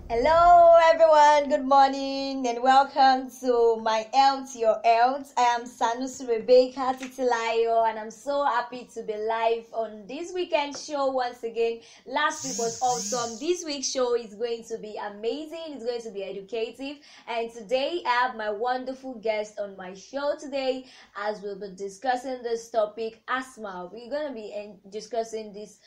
Hello everyone, good morning and welcome to my Health Your Health. I am Sanusi Rebecca and I'm so happy to be live on this weekend show once again. Last week was awesome. This week's show is going to be amazing, it's going to be educative, and today I have my wonderful guest on my show today as we'll be discussing this topic, asthma. We're going to be discussing this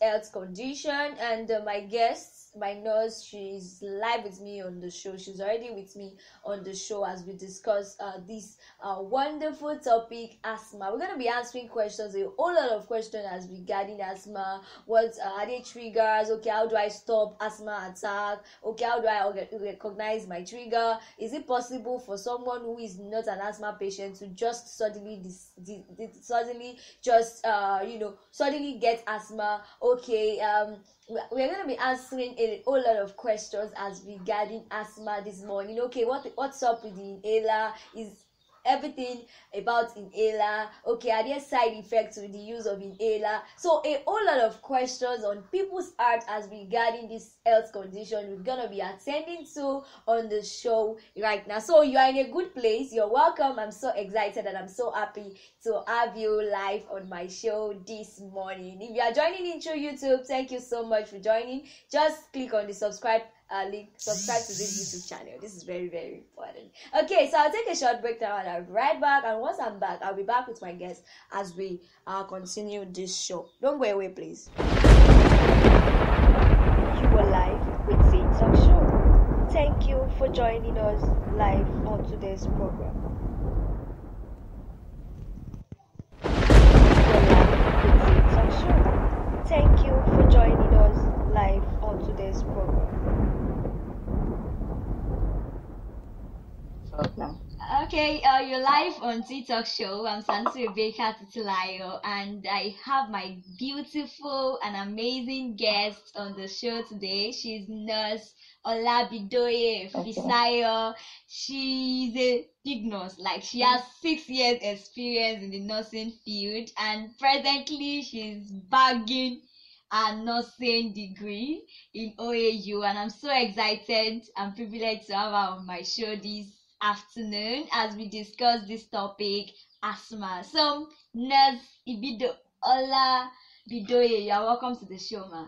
health condition, and my guest, my nurse, she's live with me on the show. She's already with me on the show as we discuss this wonderful topic, asthma. We're going to be answering questions, a whole lot of questions as regarding asthma. What are they triggers? Okay, how do I stop asthma attack? Okay, how do I recognize my trigger? Is it possible for someone who is not an asthma patient to just suddenly suddenly get asthma? Okay, we're going to be answering a whole lot of questions as regarding asthma this morning. Okay, what's up with the inhaler? Is everything about inhaler? Okay, are there side effects with the use of inhaler? So a whole lot of questions on people's heart as regarding this health condition we're gonna be attending to on the show right now. So you are in a good place, you're welcome. I'm so excited and I'm so happy to have you live on my show this morning. If you are joining in through YouTube, thank you so much for joining. Just click on the subscribe link, subscribe to this YouTube channel. This is very, very important. Okay, so I'll take a short break now and I'll be right back. And once I'm back, I'll be back with my guests as we continue this show. Don't go away, please. You are live with the Talk Show. Thank you for joining us live on today's program. You are live with the Talk Show. Thank you for joining us live on today's program. Okay, you're live on TikTok show. I'm Sanusi Rebecca, and I have my beautiful and amazing guest on the show today. She's Nurse Olabidoye Fisayo. She's a big nurse, like she has 6 years experience in the nursing field, and presently she's bagging a nursing degree in OAU, and I'm so excited and privileged to have her on my show this afternoon as we discuss this topic, asthma. So, Nurse Olabidoye, you are welcome to the show, ma.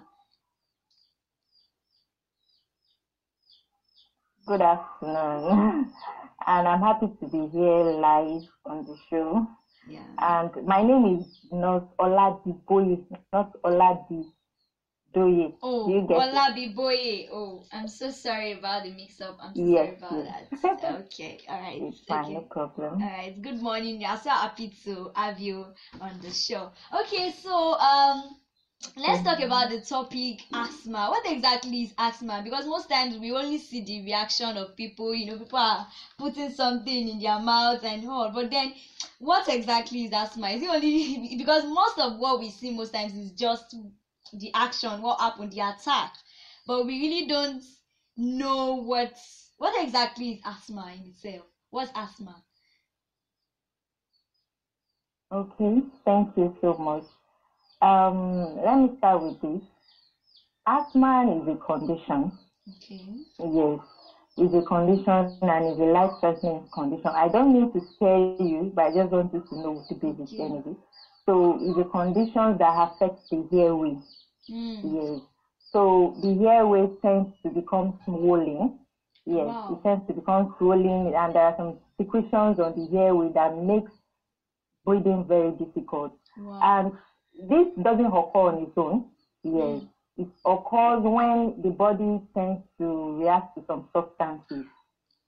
Good afternoon, and I'm happy to be here live on the show. Yeah. And my name is Nurse Olabidoye, not Oladidoye. Oh, Olabidoye. Oh, I'm so sorry about the mix-up. I'm so sorry about that. Okay, all right. It's fine, okay. No problem. All right. Good morning. I'm so happy to have you on the show. Okay, so let's talk about the topic, asthma. What exactly is asthma? Because most times we only see the reaction of people. People are putting something in their mouth and all. But then, what exactly is asthma? Is it only because most of what we see most times is just the action, what happened, the attack, but we really don't know what exactly is asthma in itself. What's asthma? Okay, thank you so much. Let me start with this. Asthma is a condition. Okay. Yes, it's a condition and it's a life-threatening condition. I don't mean to scare you, but I just want you to know the basic benefit. So it's a condition that affects the airway. Yes. So the airway tends to become swollen. Yes, It tends to become swollen, and there are some secretions on the airway that makes breathing very difficult. And this doesn't occur on its own. Yes. It occurs when the body tends to react to some substances.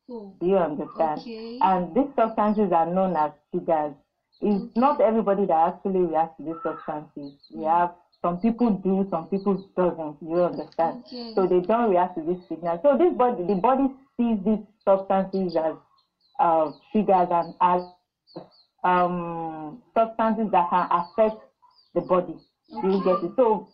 Do you understand? Okay. And these substances are known as triggers. It's not everybody that actually reacts to these substances. We have some people do, some people doesn't. You understand? Okay. So they don't react to this signal. So the body sees these substances as triggers and as substances that can affect the body. Do you get it? So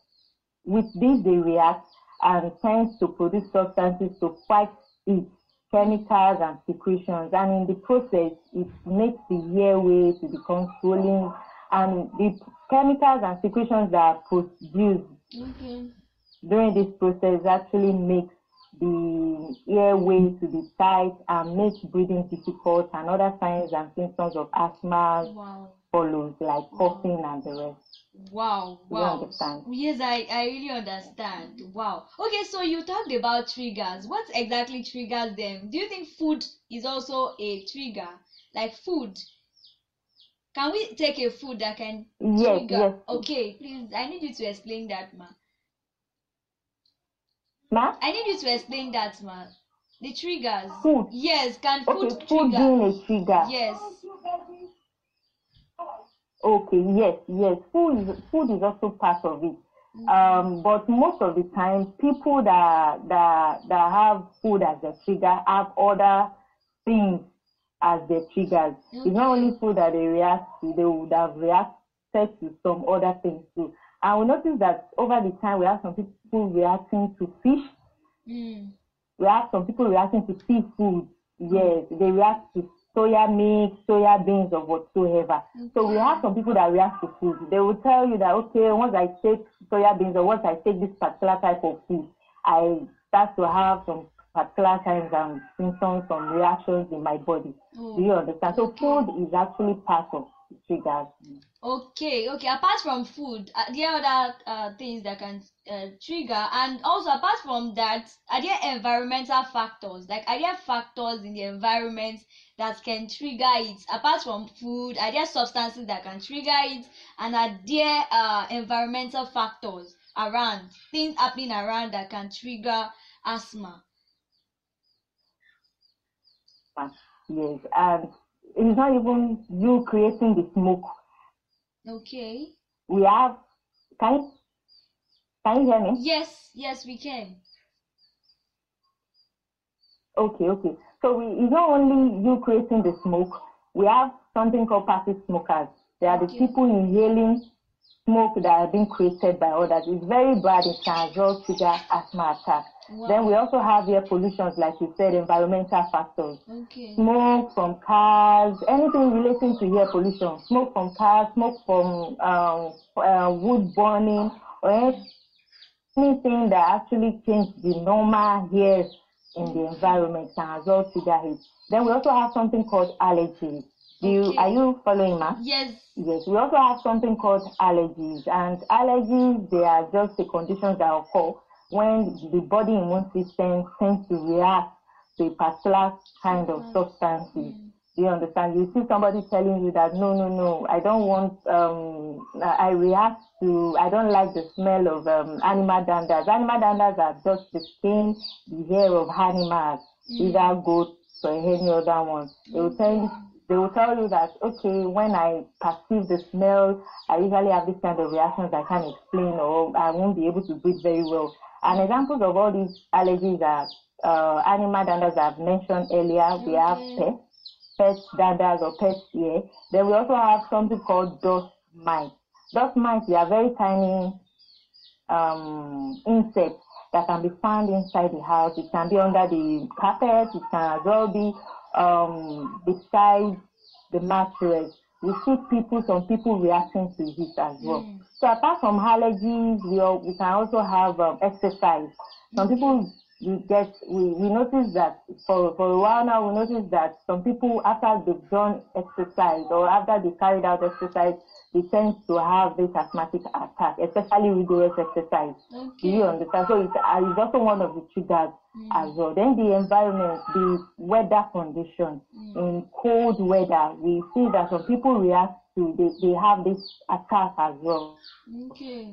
with this, they react and tends to produce substances to fight it, chemicals and secretions, and in the process, it makes the airway to become swollen, and the chemicals and secretions that are produced during this process actually makes the airway to be tight and makes breathing difficult, and other signs and symptoms of asthma follows, like coughing and the rest. Wow. You understand? Yes, I really understand. Wow. Okay, so you talked about triggers. What exactly triggers them? Do you think food is also a trigger? Like food? Can we take a food that can trigger? Yes. Okay, please, I need you to explain that, ma. Ma? I need you to explain that, ma. The triggers. Food. Yes, can Okay, food food trigger? being a trigger. Yes. Okay, yes. Food is also part of it. But most of the time, people that have food as a trigger have other things as their triggers. Okay. It's not only food that they react to; they would have reacted to some other things too. And we notice that over the time, we have some people reacting to fish. We have some people reacting to seafood. Yes, they react to soya milk, soya beans, or whatsoever. Okay. So we have some people that react to food. They will tell you that, okay, once I take soya beans or once I take this particular type of food, I start to have some particular signs and symptoms, some reactions in my body. Do you understand? So food is actually part of the triggers. Okay. Apart from food, there are other things that can trigger, and also apart from that, are there environmental factors? Like, are there factors in the environment that can trigger it? Apart from food, are there substances that can trigger it? And are there environmental factors around, things happening around that can trigger asthma? Yes, and it's not even you creating the smoke. Okay. We have, can you hear me? Yes, we can. Okay. So it's not only you creating the smoke. We have something called passive smokers. They are the people inhaling smoke that are being created by others. It's very bad. It can as well trigger asthma attack. Wow. Then we also have air pollution, like you said, environmental factors. Okay. Smoke from cars, anything relating to air pollution. Smoke from cars, smoke from wood burning, or anything that actually changes the normal air in the environment can as well trigger it. Then we also have something called allergies. Are you following, ma? Yes. Yes, we also have something called allergies, and allergies, they are just the conditions that occur when the body immune system tends to react to a particular kind of substances. Do you understand? You see somebody telling you that, no, I don't want, I don't like the smell of animal danders. Animal danders are just the skin, the hair of animals, either goats or any other one. They will tell you that, okay, when I perceive the smell, I usually have this kind of reactions I can't explain, or I won't be able to breathe very well. And examples of all these allergies are animal danders I've mentioned earlier. We have pet danders or pet hair. Then we also have something called dust mites. Dust mites, they are very tiny insects that can be found inside the house. It can be under the carpet. It can as well be beside the mattress. We see some people reacting to it as well. So apart from allergies, we can also have exercise. Some people we notice that for a while now, we notice that some people, after they've done exercise or after they carried out exercise, they tend to have this asthmatic attack, especially rigorous exercise. Do you understand? So it's also one of the triggers as well. Then the environment, the weather condition. In cold weather, we see that some people react to, they have this attack as well.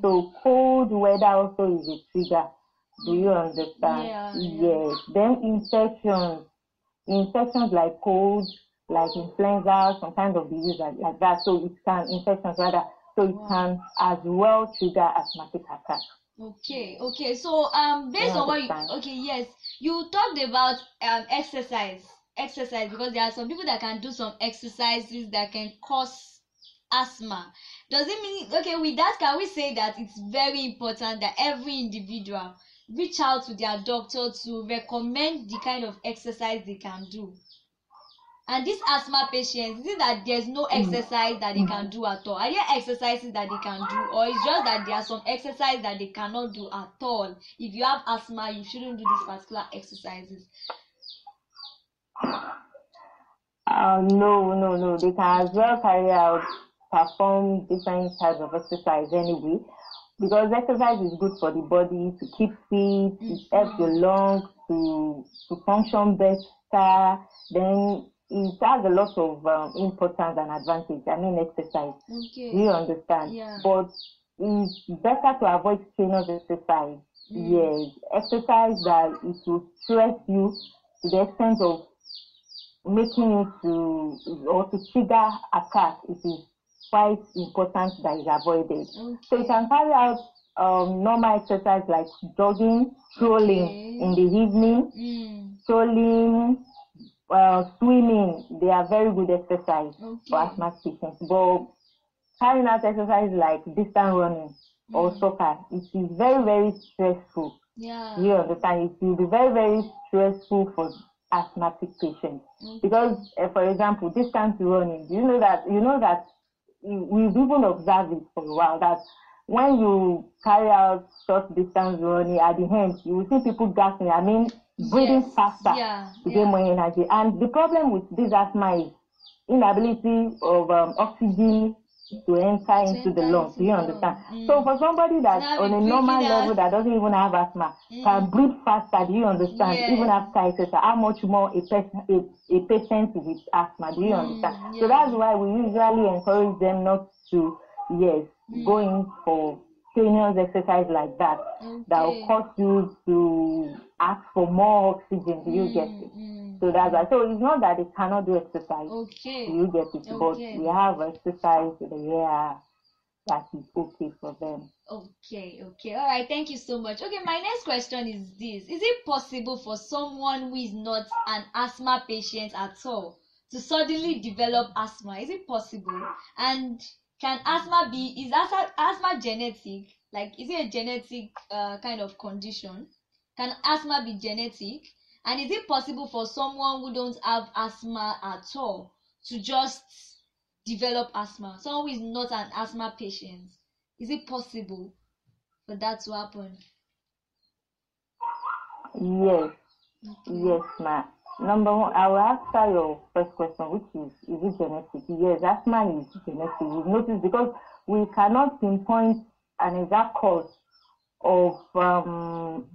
So cold weather also is a trigger. Do you understand? Yes. Then infections like cold, like influenza, some kind of disease like that. So it can can as well trigger asthmatic attack. Okay. So based on what you talked about exercise because there are some people that can do some exercises that can cause asthma. Does it mean, with that, can we say that it's very important that every individual reach out to their doctor to recommend the kind of exercise they can do? And these asthma patients, is it that there's no exercise that they can do at all? Are there exercises that they can do, or it's just that there are some exercises that they cannot do at all? If you have asthma, you shouldn't do these particular exercises. No. They can as well perform different types of exercise anyway, because exercise is good for the body to keep fit. It helps your lungs to function better. Then it has a lot of importance and advantage. I mean, exercise. Okay. Do you understand? Yeah. But it's better to avoid strenuous exercise. Yes, exercise that it will stress you to the extent of making you to trigger attack. It is quite important that is avoided. Okay. So you can carry out normal exercise like jogging, strolling in the evening, strolling, swimming. They are very good exercise for asthma patients. But carrying out exercise like distance running or soccer, it is very, very stressful. Yeah. You understand? It will be very, very stressful for asthmatic patients. Because, for example, distance running, you know that we've even observed it for a while, that when you carry out short distance running, at the end, you will see people gasping. I mean, breathing faster to get more energy. And the problem with this asthma is inability of oxygen to enter into the lungs. Do you understand? So for somebody that's on a normal level that doesn't even have asthma, can breathe faster, do you understand? Even after exercise, how much more a patient with asthma, do you understand? So that's why we usually encourage them not to, go in for strenuous exercise like that, that will cause you to ask for more oxygen. Do you get it? So that's why. So it's not that they cannot do exercise. Okay. Do you get it? But we have exercise that is okay for them. Okay. All right. Thank you so much. Okay, my next question is this: is it possible for someone who is not an asthma patient at all to suddenly develop asthma? Is it possible? And can asthma is asthma genetic? Like, is it a genetic kind of condition? Can asthma be genetic? And is it possible for someone who don't have asthma at all to just develop asthma? Someone who is not an asthma patient, is it possible for that to happen? Yes. Yes, ma'am. Number one, I will answer your first question, which is it genetic? Yes, asthma is genetic. We've noticed, because we cannot pinpoint an exact cause of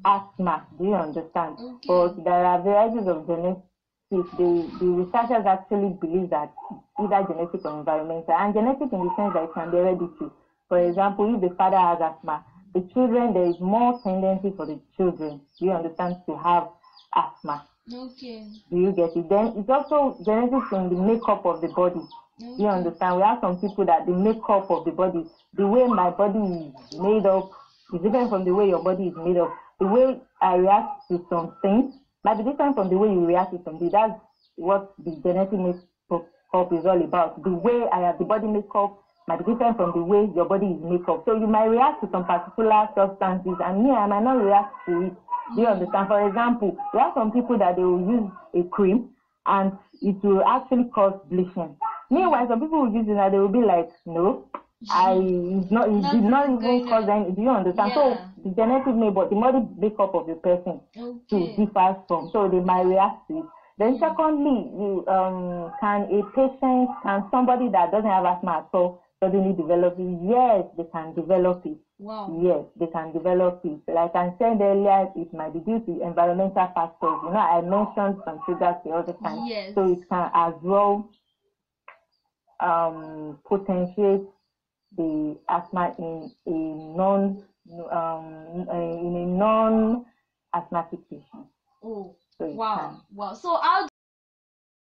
asthma. Do you understand? But there are varieties of genetics. The researchers actually believe that either genetic or environmental, and genetic in the sense that it can be hereditary. For example, if the father has asthma, the children, there is more tendency for the children, do you understand, to have asthma. Okay. Do you get it? Then it's also genetics in the makeup of the body. Do you understand? We have some people that the makeup of the body, the way my body is made up, is different from the way your body is made up. The way I react to some things might be different from the way you react to something. That's what the genetic makeup is all about. The way I have the body makeup might be different from the way your body is made up. So you might react to some particular substances, and me, I might not react to it. Do you understand? For example, there are some people that they will use a cream and it will actually cause bleaching. Meanwhile, some people will use it and they will be like, no, it did not even cause any. Do you understand? So the genetic makeup, the body makeup of the person differs from, so they might react to it. Then secondly, can somebody that doesn't have asthma at all suddenly develop it? Yes, they can develop it. Wow. Yes, they can develop it. Like I said earlier, it might be due to environmental factors. You know, I mentioned some triggers the other time. Yes. So it can as well potentiate the asthma in a non-asthmatic patient. Oh, so wow. So how